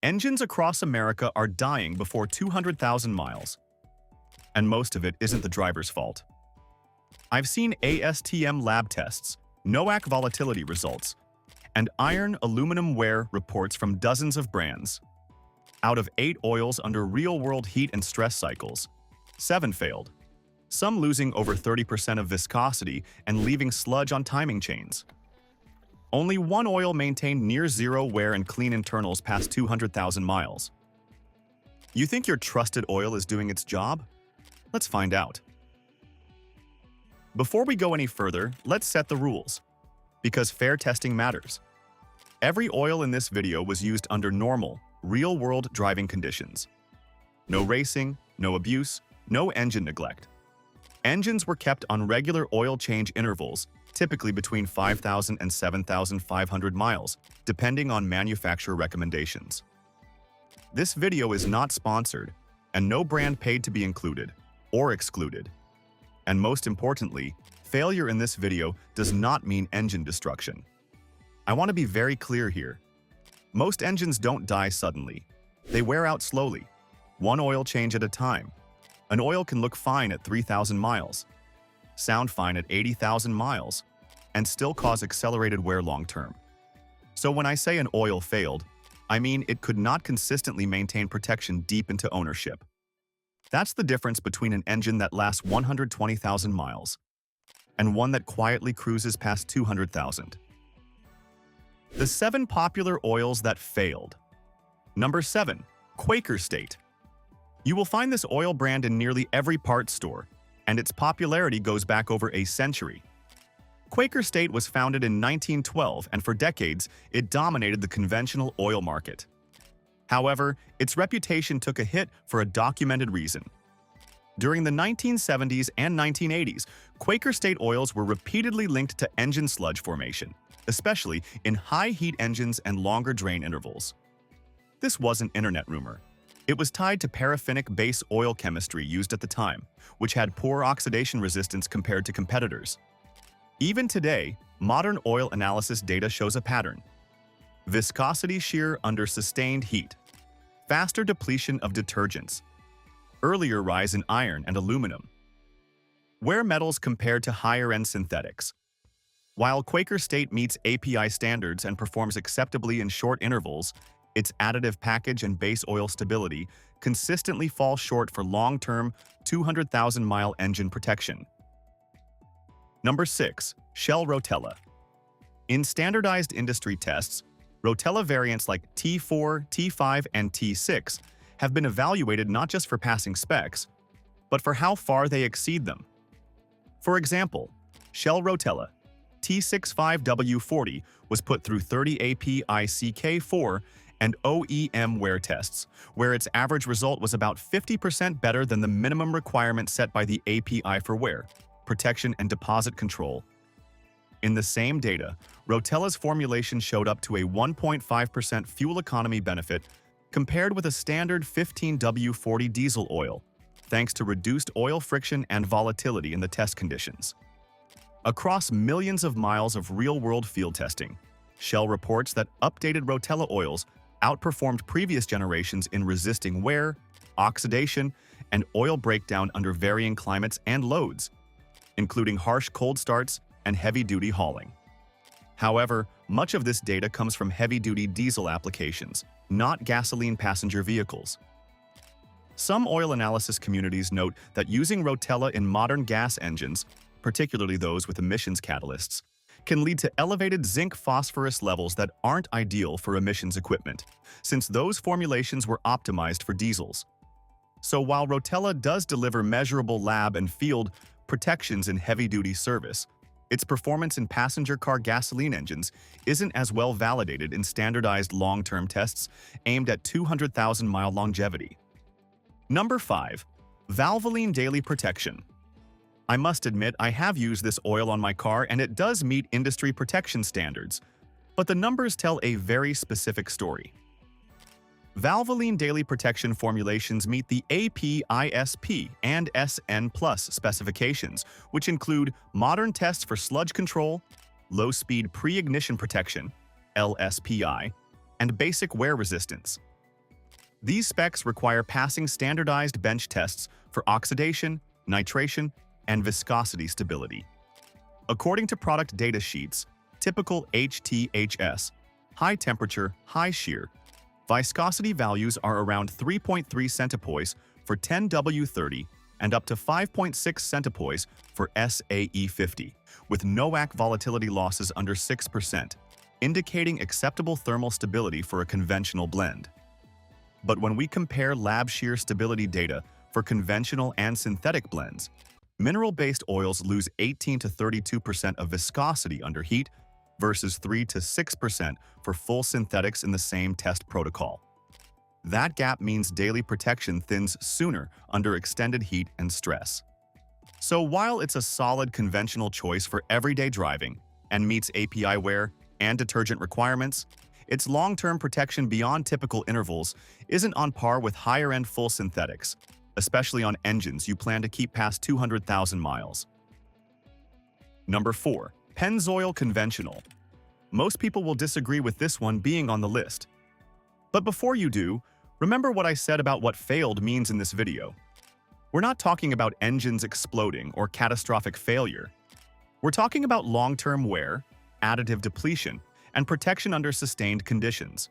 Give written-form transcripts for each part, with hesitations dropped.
Engines across America are dying before 200,000 miles, and most of it isn't the driver's fault. I've seen ASTM lab tests, NOAC volatility results, and iron aluminum wear reports from dozens of brands. Out of 8 oils under real-world heat and stress cycles, 7 failed, some losing over 30% of viscosity and leaving sludge on timing chains. Only one oil maintained near-zero wear and clean internals past 200,000 miles. You think your trusted oil is doing its job? Let's find out. Before we go any further, let's set the rules, because fair testing matters. Every oil in this video was used under normal, real-world driving conditions. No racing, no abuse, no engine neglect. Engines were kept on regular oil change intervals, typically between 5,000 and 7,500 miles, depending on manufacturer recommendations. This video is not sponsored, and no brand paid to be included or excluded. And most importantly, failure in this video does not mean engine destruction. I want to be very clear here. Most engines don't die suddenly. They wear out slowly, one oil change at a time. An oil can look fine at 3,000 miles, sound fine at 80,000 miles, and still cause accelerated wear long-term. So when I say an oil failed, I mean it could not consistently maintain protection deep into ownership. That's the difference between an engine that lasts 120,000 miles and one that quietly cruises past 200,000. The 7 popular oils that failed. Number 7. Quaker State. You will find this oil brand in nearly every parts store, and its popularity goes back over a century. Quaker State was founded in 1912, and for decades, it dominated the conventional oil market. However, its reputation took a hit for a documented reason. During the 1970s and 1980s, Quaker State oils were repeatedly linked to engine sludge formation, especially in high-heat engines and longer drain intervals. This wasn't internet rumor. It was tied to paraffinic base oil chemistry used at the time, which had poor oxidation resistance compared to competitors. Even today, modern oil analysis data shows a pattern: viscosity shear under sustained heat, faster depletion of detergents, earlier rise in iron and aluminum, wear metals compared to higher-end synthetics. While Quaker State meets API standards and performs acceptably in short intervals, its additive package and base oil stability consistently fall short for long-term 200,000-mile engine protection. Number 6. Shell Rotella. In standardized industry tests, Rotella variants like T4, T5, and T6 have been evaluated not just for passing specs, but for how far they exceed them. For example, Shell Rotella T65W40 was put through 30 API-CK4 and OEM wear tests, where its average result was about 50% better than the minimum requirement set by the API for wear, protection, and deposit control. In the same data, Rotella's formulation showed up to a 1.5% fuel economy benefit compared with a standard 15W40 diesel oil, thanks to reduced oil friction and volatility in the test conditions. Across millions of miles of real-world field testing, Shell reports that updated Rotella oils outperformed previous generations in resisting wear, oxidation, and oil breakdown under varying climates and loads, including harsh cold starts and heavy-duty hauling. However, much of this data comes from heavy-duty diesel applications, not gasoline passenger vehicles. Some oil analysis communities note that using Rotella in modern gas engines, particularly those with emissions catalysts, can lead to elevated zinc-phosphorus levels that aren't ideal for emissions equipment, since those formulations were optimized for diesels. So while Rotella does deliver measurable lab and field protections in heavy-duty service, its performance in passenger car gasoline engines isn't as well validated in standardized long-term tests aimed at 200,000-mile longevity. Number 5. Valvoline Daily Protection. I must admit I have used this oil on my car and it does meet industry protection standards, but the numbers tell a very specific story. Valvoline Daily Protection formulations meet the AP-ISP and SN+ specifications, which include modern tests for sludge control, low-speed pre-ignition protection, LSPI, and basic wear resistance, These specs require passing standardized bench tests for oxidation, nitration, and viscosity stability. According to product data sheets, typical HTHS, high temperature, high shear, viscosity values are around 3.3 centipoise for 10W30 and up to 5.6 centipoise for SAE50, with NOAC volatility losses under 6%, indicating acceptable thermal stability for a conventional blend. But when we compare lab shear stability data for conventional and synthetic blends, mineral-based oils lose 18 to 32% of viscosity under heat versus 3 to 6% for full synthetics in the same test protocol. That gap means daily protection thins sooner under extended heat and stress. So while it's a solid conventional choice for everyday driving and meets API wear and detergent requirements, its long-term protection beyond typical intervals isn't on par with higher-end full synthetics, especially on engines you plan to keep past 200,000 miles. Number 4. Pennzoil Conventional. Most people will disagree with this one being on the list. But before you do, remember what I said about what failed means in this video. We're not talking about engines exploding or catastrophic failure. We're talking about long-term wear, additive depletion, and protection under sustained conditions.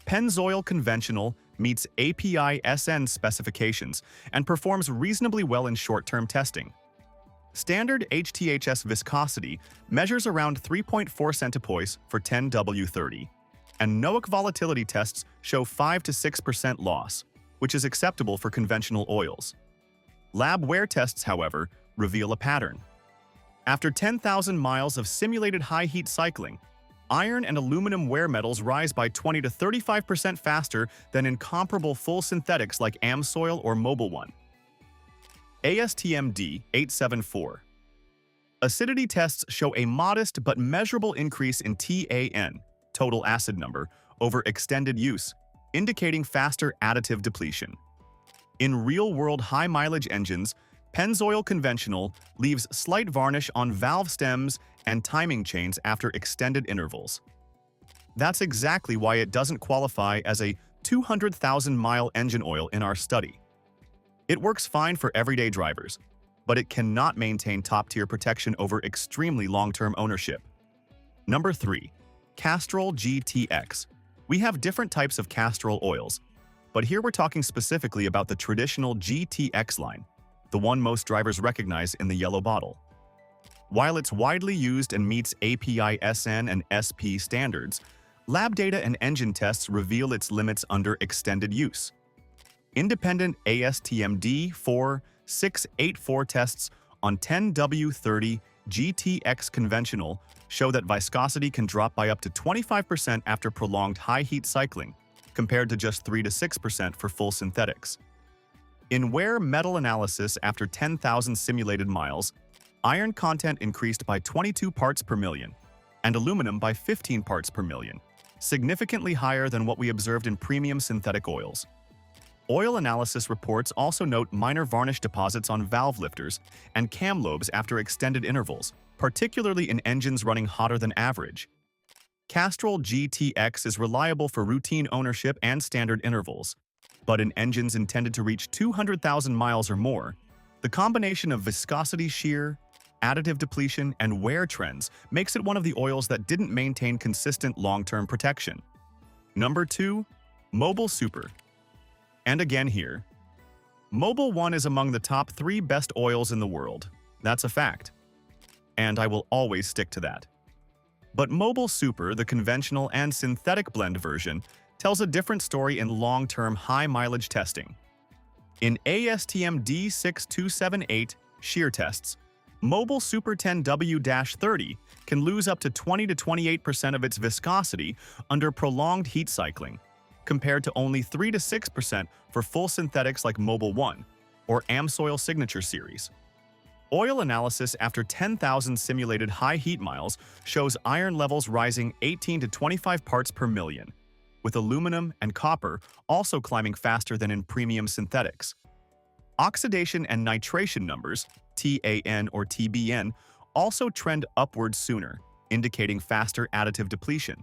Pennzoil Conventional meets API SN specifications and performs reasonably well in short-term testing. Standard HTHS viscosity measures around 3.4 centipoise for 10W30, and NOAC volatility tests show 5 to 6% loss, which is acceptable for conventional oils. Lab wear tests, however, reveal a pattern. After 10,000 miles of simulated high-heat cycling, iron and aluminum wear metals rise by 20 to 35% faster than in comparable full synthetics like Pennzoil or Mobil 1. ASTM D874. Acidity tests show a modest but measurable increase in TAN, total acid number, over extended use, indicating faster additive depletion. In real-world high-mileage engines, Pennzoil Conventional leaves slight varnish on valve stems and timing chains after extended intervals. That's exactly why it doesn't qualify as a 200,000-mile engine oil in our study. It works fine for everyday drivers, but it cannot maintain top-tier protection over extremely long-term ownership. Number 3. Castrol GTX. We have different types of Castrol oils, but here we're talking specifically about the traditional GTX line, the one most drivers recognize in the yellow bottle. While it's widely used and meets API SN and SP standards, lab data and engine tests reveal its limits under extended use. Independent ASTM D4684 tests on 10W30 GTX Conventional show that viscosity can drop by up to 25% after prolonged high-heat cycling, compared to just 3 to 6% for full synthetics. In wear metal analysis after 10,000 simulated miles, iron content increased by 22 parts per million, and aluminum by 15 parts per million, significantly higher than what we observed in premium synthetic oils. Oil analysis reports also note minor varnish deposits on valve lifters and cam lobes after extended intervals, particularly in engines running hotter than average. Castrol GTX is reliable for routine ownership and standard intervals, but in engines intended to reach 200,000 miles or more, the combination of viscosity shear, additive depletion, and wear trends makes it one of the oils that didn't maintain consistent long-term protection. Number 2. Mobil Super. And again here, Mobil 1 is among the top 3 best oils in the world. That's a fact. And I will always stick to that. But Mobil Super, the conventional and synthetic blend version, tells a different story in long-term high-mileage testing. In ASTM D6278 shear tests, Mobil Super 10W-30 can lose up to 20 to 28% of its viscosity under prolonged heat cycling, compared to only 3 to 6% for full synthetics like Mobil 1 or Pennzoil Signature Series. Oil analysis after 10,000 simulated high heat miles shows iron levels rising 18 to 25 parts per million, with aluminum and copper also climbing faster than in premium synthetics. Oxidation and nitration numbers, TAN or TBN, also trend upward sooner, indicating faster additive depletion.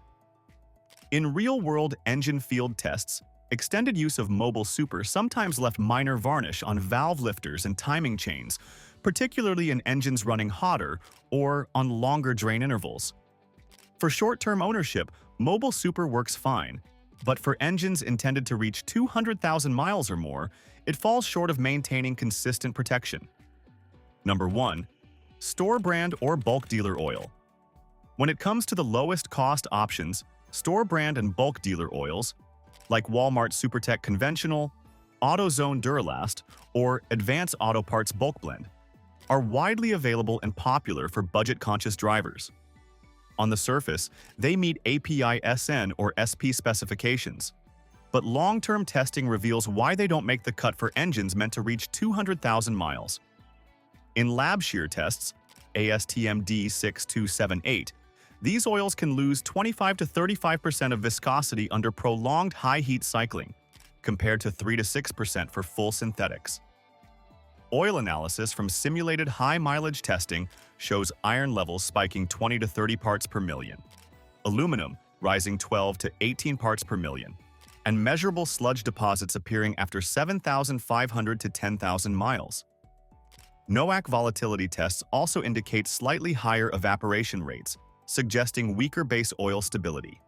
In real-world engine field tests, Extended use of mobile super sometimes left minor varnish on valve lifters and timing chains, particularly in engines running hotter or on longer drain intervals. For short-term ownership, mobile super works fine, but for engines intended to reach 200,000 miles or more, it falls short of maintaining consistent protection. Number 1. Store brand or bulk dealer oil. When it comes to the lowest cost options, store brand and bulk dealer oils, like Walmart SuperTech Conventional, AutoZone Duralast, or Advance Auto Parts Bulk Blend, are widely available and popular for budget-conscious drivers. On the surface, they meet API SN or SP specifications, but long-term testing reveals why they don't make the cut for engines meant to reach 200,000 miles. In lab shear tests, ASTM D6278, these oils can lose 25 to 35% of viscosity under prolonged high heat cycling, compared to 3 to 6% for full synthetics. Oil analysis from simulated high-mileage testing shows iron levels spiking 20 to 30 parts per million, aluminum rising 12 to 18 parts per million, and measurable sludge deposits appearing after 7,500 to 10,000 miles. NOAC volatility tests also indicate slightly higher evaporation rates, suggesting weaker base oil stability.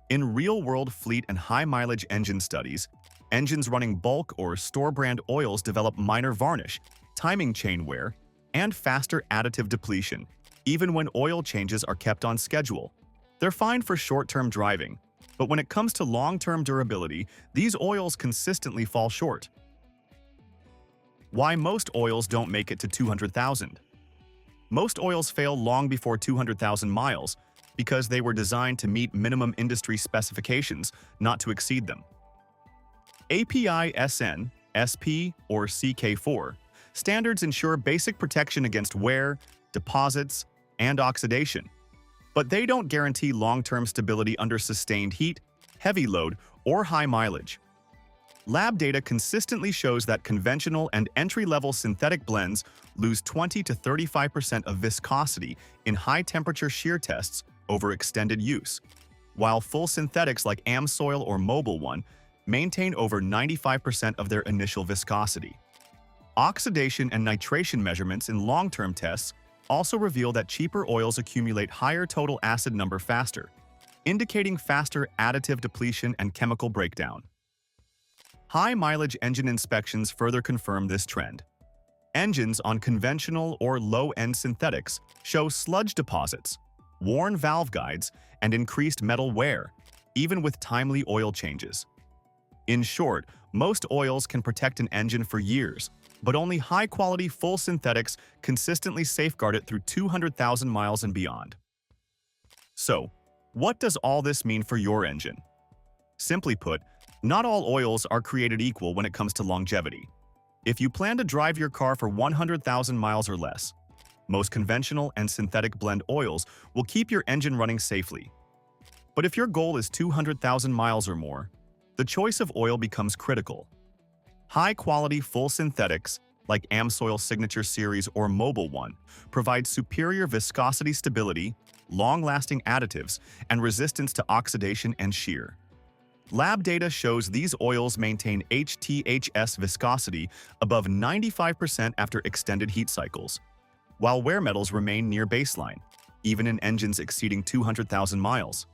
In real-world fleet and high-mileage engine studies, engines running bulk or store-brand oils develop minor varnish, timing chain wear, and faster additive depletion, even when oil changes are kept on schedule. They're fine for short-term driving, but when it comes to long-term durability, these oils consistently fall short. Why most oils don't make it to 200,000. Most oils fail long before 200,000 miles because they were designed to meet minimum industry specifications, not to exceed them. API SN, SP, or CK4 standards ensure basic protection against wear, deposits, and oxidation, but they don't guarantee long-term stability under sustained heat, heavy load, or high mileage. Lab data consistently shows that conventional and entry-level synthetic blends lose 20 to 35% of viscosity in high-temperature shear tests over extended use, while full synthetics like Pennzoil or Mobil 1 maintain over 95% of their initial viscosity. Oxidation and nitration measurements in long-term tests also reveal that cheaper oils accumulate higher total acid number faster, indicating faster additive depletion and chemical breakdown. High-mileage engine inspections further confirm this trend. Engines on conventional or low-end synthetics show sludge deposits, worn valve guides, and increased metal wear, even with timely oil changes. In short, most oils can protect an engine for years, but only high-quality full synthetics consistently safeguard it through 200,000 miles and beyond. So, what does all this mean for your engine? Simply put, not all oils are created equal when it comes to longevity. If you plan to drive your car for 100,000 miles or less, most conventional and synthetic blend oils will keep your engine running safely. But if your goal is 200,000 miles or more, the choice of oil becomes critical. High-quality full synthetics, like Pennzoil Signature Series or Mobil 1, provide superior viscosity stability, long-lasting additives, and resistance to oxidation and shear. Lab data shows these oils maintain HTHS viscosity above 95% after extended heat cycles, while wear metals remain near baseline, even in engines exceeding 200,000 miles.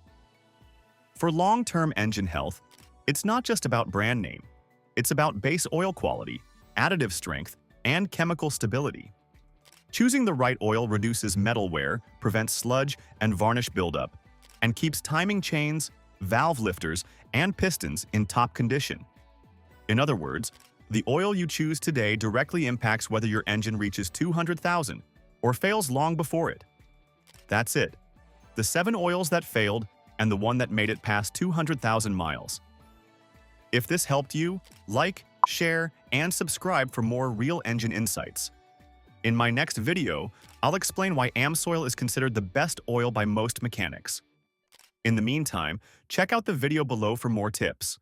For long-term engine health, it's not just about brand name. It's about base oil quality, additive strength, and chemical stability. Choosing the right oil reduces metal wear, prevents sludge and varnish buildup, and keeps timing chains, valve lifters, and pistons in top condition. In other words, the oil you choose today directly impacts whether your engine reaches 200,000 or fails long before it. That's it. The 7 oils that failed and the one that made it past 200,000 miles. If this helped you, like, share, and subscribe for more real engine insights. In my next video, I'll explain why Pennzoil is considered the best oil by most mechanics. In the meantime, check out the video below for more tips.